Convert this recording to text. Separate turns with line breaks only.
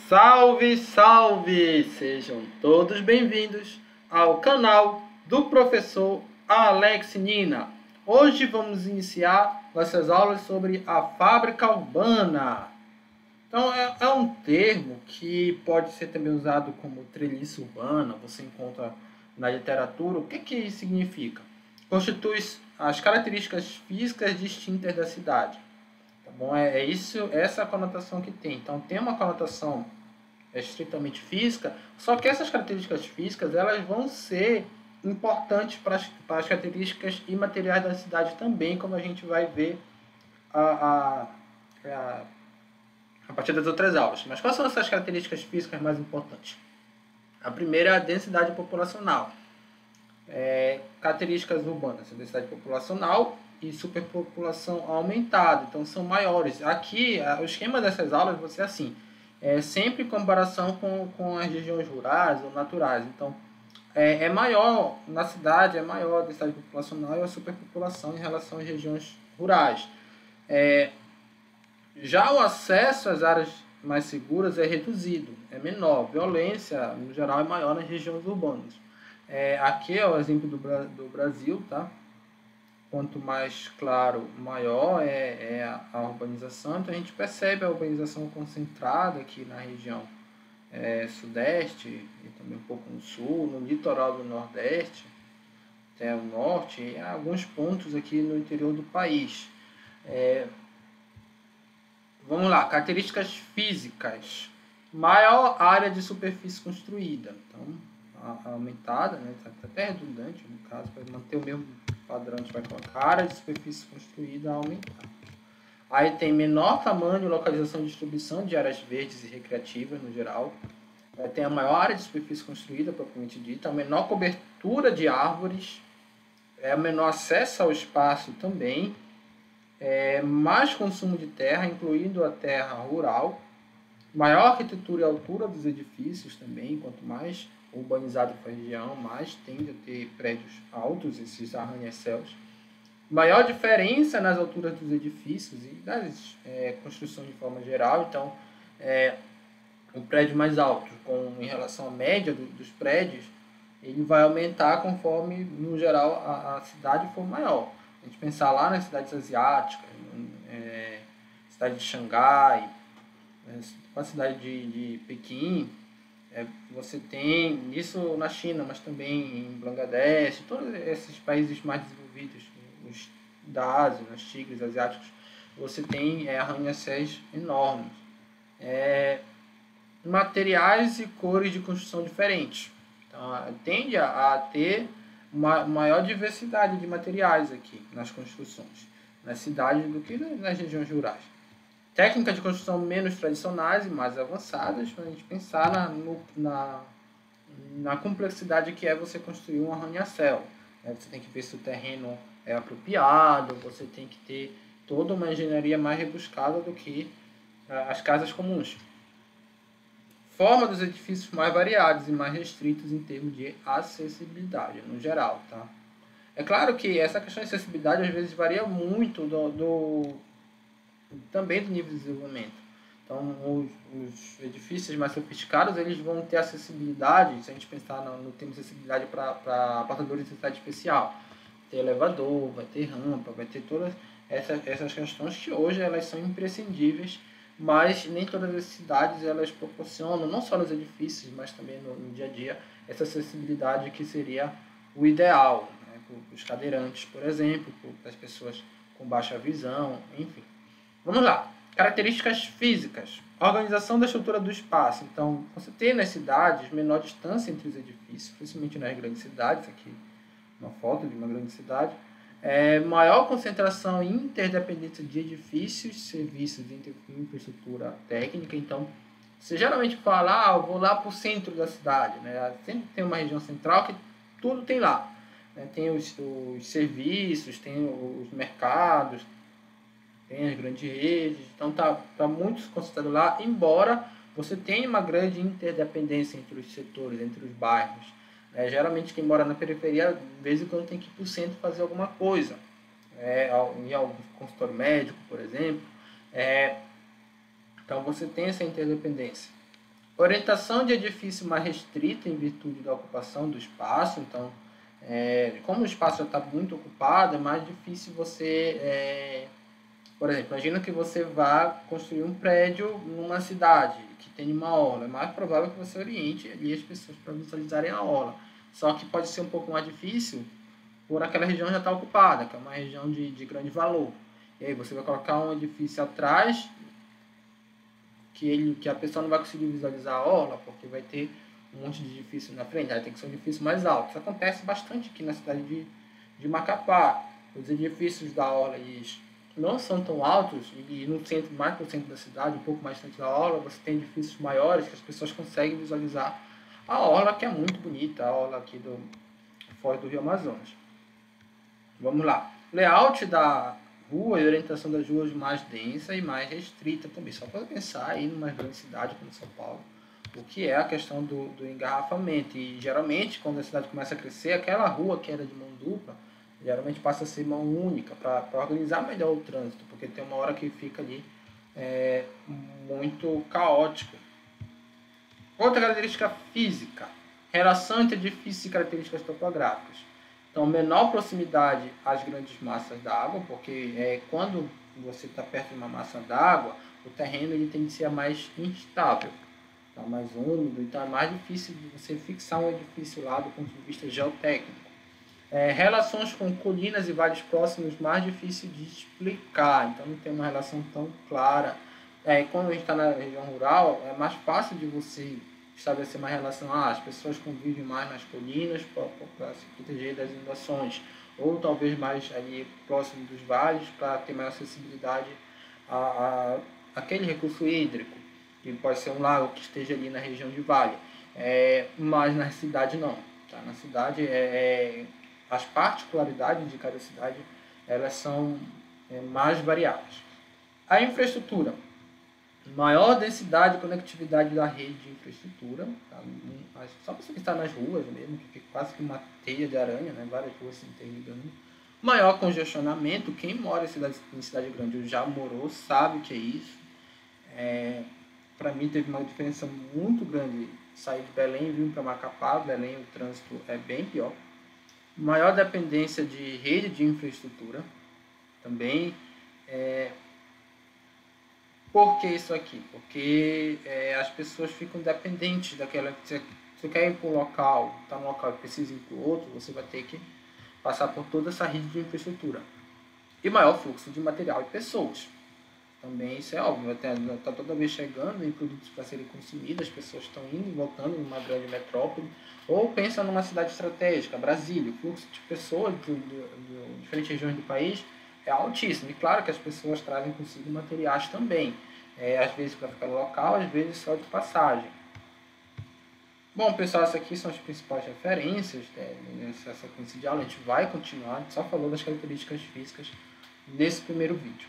Salve, salve! Sejam todos bem-vindos ao canal do professor Alex Nina. Hoje vamos iniciar nossas aulas sobre a fábrica urbana. Então, é um termo que pode ser também usado como treliça urbana, você encontra na literatura. O que significa? Constitui as características físicas distintas da cidade. Tá bom? Essa a conotação que tem. Então, tem uma conotação estritamente física, só que essas características físicas elas vão ser importantes para as características imateriais da cidade também, como a gente vai ver a partir das outras aulas. Mas quais são essas características físicas mais importantes? A primeira é a densidade populacional. Características urbanas, a densidade populacional e superpopulação aumentada, então são maiores. Aqui, o esquema dessas aulas vai ser assim, sempre em comparação com as regiões rurais ou naturais. Então, é maior, na cidade é maior a densidade populacional e a superpopulação em relação às regiões rurais. Já o acesso às áreas mais seguras é reduzido, é menor. Violência, no geral, é maior nas regiões urbanas. Aqui é o exemplo do Brasil, tá? Quanto mais claro, maior é a urbanização. Então, a gente percebe a urbanização concentrada aqui na região sudeste e também um pouco no sul, no litoral do nordeste, até o norte, e alguns pontos aqui no interior do país. Vamos lá, características físicas. Maior área de superfície construída. Então, aumentada, né? Está até redundante no caso, para manter o mesmo padrão, a gente vai colocar área de superfície construída aumentada. Aí tem menor tamanho, localização e distribuição de áreas verdes e recreativas no geral. Tem a maior área de superfície construída, propriamente dita, a menor cobertura de árvores, o menor acesso ao espaço também, mais consumo de terra, incluindo a terra rural, maior arquitetura e altura dos edifícios também. Quanto mais urbanizado for a região, mais tende a ter prédios altos, esses arranha-céus. Maior diferença nas alturas dos edifícios e das construções de forma geral. Então, um prédio mais alto em relação à média dos prédios, ele vai aumentar conforme, no geral, a cidade for maior. A gente pensar lá nas cidades asiáticas, cidade de Xangai, a cidade de Pequim, você tem isso na China, mas também em Bangladesh, todos esses países mais desenvolvidos, os da Ásia, os tigres asiáticos, você tem arranha-céus enormes. Materiais e cores de construção diferentes. Então, tende a ter uma maior diversidade de materiais aqui nas construções, nas cidades do que nas regiões rurais. Técnicas de construção menos tradicionais e mais avançadas, para a gente pensar na complexidade que é você construir um arranha-céu. Você tem que ver se o terreno é apropriado, você tem que ter toda uma engenharia mais rebuscada do que as casas comuns. Forma dos edifícios mais variados e mais restritos em termos de acessibilidade, no geral, tá? É claro que essa questão de acessibilidade às vezes varia muito também do nível de desenvolvimento. Então, os edifícios mais sofisticados, eles vão ter acessibilidade, se a gente pensar no termo de acessibilidade para portadores de necessidade especial. Vai ter elevador, vai ter rampa, vai ter todas essas questões que hoje elas são imprescindíveis, mas nem todas as cidades elas proporcionam, não só nos edifícios, mas também no dia a dia, essa acessibilidade que seria o ideal, né? Para os cadeirantes, por exemplo, para as pessoas com baixa visão, enfim. Vamos lá. Características físicas. Organização da estrutura do espaço. Então, você tem nas cidades menor distância entre os edifícios, principalmente nas grandes cidades. Aqui, uma foto de uma grande cidade. Maior concentração e interdependência de edifícios, serviços e infraestrutura técnica. Então, você geralmente fala, eu vou lá para o centro da cidade, né? Sempre tem uma região central que tudo tem lá. Tem os serviços, tem os mercados, tem as grandes redes, então está muito concentrado lá, embora você tenha uma grande interdependência entre os setores, entre os bairros. Geralmente quem mora na periferia, de vez em quando tem que ir para o centro fazer alguma coisa, em algum consultório médico, por exemplo. Então você tem essa interdependência. Orientação de edifício mais restrita em virtude da ocupação do espaço. Então, como o espaço já está muito ocupado, é mais difícil você... por exemplo, imagina que você vá construir um prédio numa cidade que tem uma orla. É mais provável que você oriente ali as pessoas para visualizarem a orla. Só que pode ser um pouco mais difícil por aquela região já estar ocupada, que é uma região de grande valor. E aí você vai colocar um edifício atrás que a pessoa não vai conseguir visualizar a orla, porque vai ter um monte de edifício na frente, aí tem que ser um edifício mais alto. Isso acontece bastante aqui na cidade de Macapá. Os edifícios da orla não são tão altos, e no centro, mais para o centro da cidade, um pouco mais distante da orla, você tem edifícios maiores que as pessoas conseguem visualizar a orla, que é muito bonita, a orla aqui do Foz do Rio Amazonas. Vamos lá. Layout da rua e orientação das ruas mais densa e mais restrita também. Só para pensar aí numa grande cidade como São Paulo, o que é a questão do engarrafamento. E geralmente, quando a cidade começa a crescer, aquela rua que era de mão dupla, geralmente passa a ser mão única, para organizar melhor o trânsito, porque tem uma hora que fica ali muito caótico. Outra característica física, relação entre edifícios e características topográficas. Então, menor proximidade às grandes massas d'água, porque quando você está perto de uma massa d'água, o terreno ele tem que ser mais instável, tá mais úmido, então é mais difícil de você fixar um edifício lá do ponto de vista geotécnico. Relações com colinas e vales próximos, mais difícil de explicar, então não tem uma relação tão clara. Quando a gente está na região rural, é mais fácil de você estabelecer uma relação. As pessoas convivem mais nas colinas para se proteger das inundações, ou talvez mais ali próximo dos vales para ter maior acessibilidade a aquele recurso hídrico, que pode ser um lago que esteja ali na região de vale. Mas na cidade não. Tá? Na cidade, as particularidades de cada cidade elas são mais variáveis. A infraestrutura. Maior densidade e conectividade da rede de infraestrutura, tá? Só para você estar nas ruas mesmo, que fica quase que uma teia de aranha, né? Várias ruas se interligando. Maior congestionamento, quem mora em cidade grande ou já morou sabe o que é isso. Para mim teve uma diferença muito grande sair de Belém e vir para Macapá. Belém o trânsito é bem pior. Maior dependência de rede de infraestrutura também. Por que isso aqui? Porque as pessoas ficam dependentes daquela... Se você quer ir para um local, está num local e precisa ir para o outro, você vai ter que passar por toda essa rede de infraestrutura. E maior fluxo de material e pessoas. Também isso é óbvio, está toda vez chegando em produtos para serem consumidos, as pessoas estão indo e voltando numa grande metrópole. Ou pensa numa cidade estratégica, Brasília, o fluxo de pessoas de diferentes regiões do país é altíssimo. E claro que as pessoas trazem consigo materiais também. Às vezes para ficar no local, às vezes só de passagem. Bom, pessoal, essas aqui são as principais referências nessa sequência de aula. A gente vai continuar, a gente só falou das características físicas nesse primeiro vídeo.